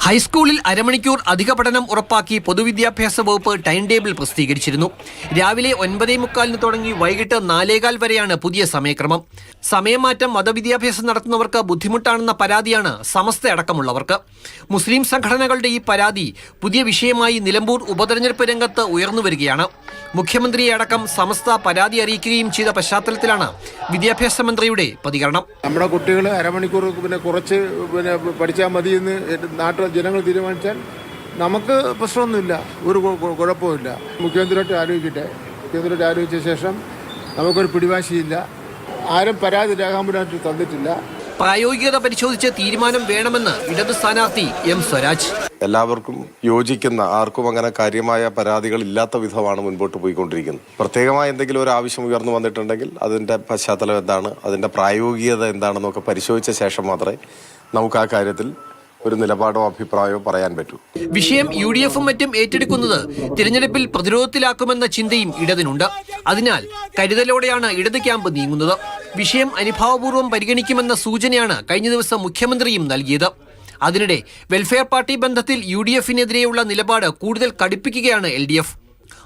ഹൈസ്കൂളിൽ അരമണിക്കൂർ അധിക പഠനം ഉറപ്പാക്കി പൊതുവിദ്യാഭ്യാസ വകുപ്പ് ടൈം ടേബിൾ പ്രസിദ്ധീകരിച്ചിരുന്നു. രാവിലെ 9:45 തുടങ്ങി വൈകിട്ട് 4:15 വരെയാണ് പുതിയ സമയക്രമം. സമയമാറ്റം മതവിദ്യാഭ്യാസം നടത്തുന്നവർക്ക് ബുദ്ധിമുട്ടാണെന്ന പരാതിയാണ് സമസ്ത അടക്കമുള്ളവർക്ക്. മുസ്ലിം സംഘടനകളുടെ ഈ പരാതി പുതിയ വിഷയമായി നിലമ്പൂർ ഉപതെരഞ്ഞെടുപ്പ് രംഗത്ത് ഉയർന്നുവരികയാണ്. മുഖ്യമന്ത്രിയെ അടക്കം സമസ്ത പരാതി അറിയിക്കുകയും ചെയ്ത പശ്ചാത്തലത്തിലാണ് വിദ്യാഭ്യാസ മന്ത്രിയുടെ പ്രതികരണം. നമ്മുടെ കുട്ടികൾ അരമണിക്കൂർ കുറച്ച് പഠിച്ചാൽ മതി എന്ന് നാട്ടിൽ ജനങ്ങൾ തീരുമാനിച്ചാൽ നമുക്ക് പ്രശ്നമൊന്നുമില്ല, ഒരു കുഴപ്പമില്ല. മുഖ്യമന്ത്രിയായിട്ട് ആലോചിക്കട്ടെ. മുഖ്യമന്ത്രിയായിട്ട് ആലോചിച്ച ശേഷം നമുക്കൊരു പിടിവാശിയില്ല. ആരും പരാതി രേഖാമൂലമായിട്ട് തന്നിട്ടില്ല. പ്രായോഗികത പരിശോധിച്ച് തീരുമാനം വേണമെന്ന് ഇടത് സ്ഥാനാർത്ഥി എം സ്വരാജ്. എല്ലാവർക്കും യോജിക്കുന്ന, ആർക്കും അങ്ങനെ കാര്യമായ പരാതികൾ ഇല്ലാത്ത വിധമാണ് മുൻപോട്ട് പോയിക്കൊണ്ടിരിക്കുന്നത്. പ്രത്യേകമായ എന്തെങ്കിലും ഒരു ആവശ്യം ഉയർന്നു വന്നിട്ടുണ്ടെങ്കിൽ അതിന്റെ പശ്ചാത്തലം എന്താണ്, അതിന്റെ പ്രായോഗികത എന്താണെന്നൊക്കെ പരിശോധിച്ച ശേഷം മാത്രമേ നമുക്ക് ആ കാര്യത്തിൽ ഒരു നിലപാടോ അഭിപ്രായമോ പറയാൻ പറ്റൂ. വിഷയം UDF മറ്റും ഏറ്റെടുക്കുന്നത് തിരഞ്ഞെടുപ്പിൽ പ്രതിരോധത്തിലാക്കുമെന്ന ചിന്തയും ഇടതിനുണ്ട്. അതിനാൽ കരുതലോടെയാണ് ഇടത് ക്യാമ്പ് നീങ്ങുന്നത്. വിഷയം അനുഭാവപൂർവ്വം പരിഗണിക്കുമെന്ന സൂചനയാണ് കഴിഞ്ഞ ദിവസം മുഖ്യമന്ത്രിയും നൽകിയത്. അതിനിടെ വെൽഫെയർ പാർട്ടി ബന്ധത്തിൽ UDFനെതിരെയുള്ള നിലപാട് കൂടുതൽ കടുപ്പിക്കുകയാണ് LDF.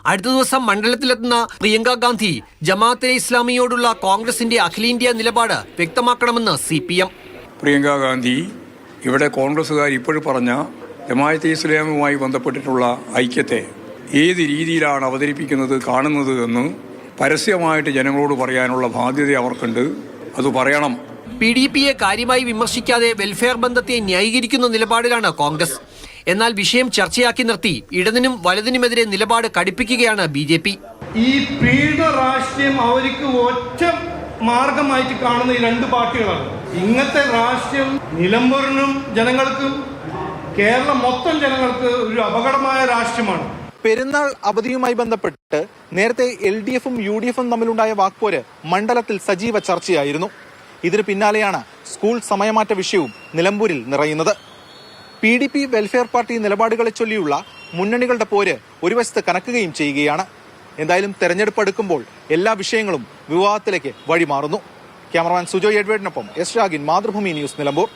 അടുത്ത ദിവസം മണ്ഡലത്തിലെത്തുന്ന പ്രിയങ്ക ഗാന്ധി ജമാഅത്തെ ഇസ്ലാമിയോടുള്ള കോൺഗ്രസിന്റെ അഖിലേന്ത്യാ നിലപാട് വ്യക്തമാക്കണമെന്ന് CPM. പ്രിയങ്ക ഗാന്ധി ഇവിടെ കോൺഗ്രസ്സുകാർ ഇപ്പോഴും പറഞ്ഞ ജമാഅത്തെ ഇസ്ലാമുമായി ബന്ധപ്പെട്ടിട്ടുള്ള ഐക്യത്തെ ഏത് രീതിയിലാണ് അവതരിപ്പിക്കുന്നത്, കാണുന്നത് എന്ന് പരസ്യമായിട്ട് ജനങ്ങളോട് പറയാനുള്ള ബാധ്യത അവർക്കുണ്ട്. അത് പറയണം. PDPയെ കാര്യമായി വിമർശിക്കാതെ വെൽഫെയർ ബന്ധത്തെ ന്യായീകരിക്കുന്ന നിലപാടിലാണ് കോൺഗ്രസ്. എന്നാൽ വിഷയം ചർച്ചയാക്കി നിർത്തി ഇടതിനും വലതിനുമെതിരെ നിലപാട് കടുപ്പിക്കുകയാണ് BJP. ഈ പീഡ രാഷ്ട്രീയം അവർക്ക് ഒറ്റ മാർഗമായിട്ട് കാണുന്ന ഈ രണ്ട് പാർട്ടികളാണ്. ഇങ്ങനത്തെ രാഷ്ട്രീയം നിലമ്പൂരിനും ജനങ്ങൾക്കും കേരളം മൊത്തം ജനങ്ങൾക്ക് ഒരു അപകടമായ രാഷ്ട്രീയമാണ്. പെരുന്നാൾ അവധിയുമായി ബന്ധപ്പെട്ട് നേരത്തെ LDFും UDFും തമ്മിലുണ്ടായ വാക്പോര് മണ്ഡലത്തിൽ സജീവ ചർച്ചയായിരുന്നു. ഇതിന് പിന്നാലെയാണ് സ്കൂൾ സമയമാറ്റ വിഷയവും നിലമ്പൂരിൽ നിറയുന്നത്. PDP വെൽഫെയർ പാർട്ടി നിലപാടുകളെ ചൊല്ലിയുള്ള മുന്നണികളുടെ പോര് ഒരു വശത്ത് കനക്കുകയും ചെയ്യുകയാണ്. എന്തായാലും തെരഞ്ഞെടുപ്പ് അടുക്കുമ്പോൾ എല്ലാ വിഷയങ്ങളും വിവാദത്തിലേക്ക് വഴിമാറുന്നു. ക്യാമറമാൻ സുജോയ് എഡ്വേർഡിനൊപ്പം S. രാഗിൻ, മാതൃഭൂമി ന്യൂസ്, നിലമ്പൂർ.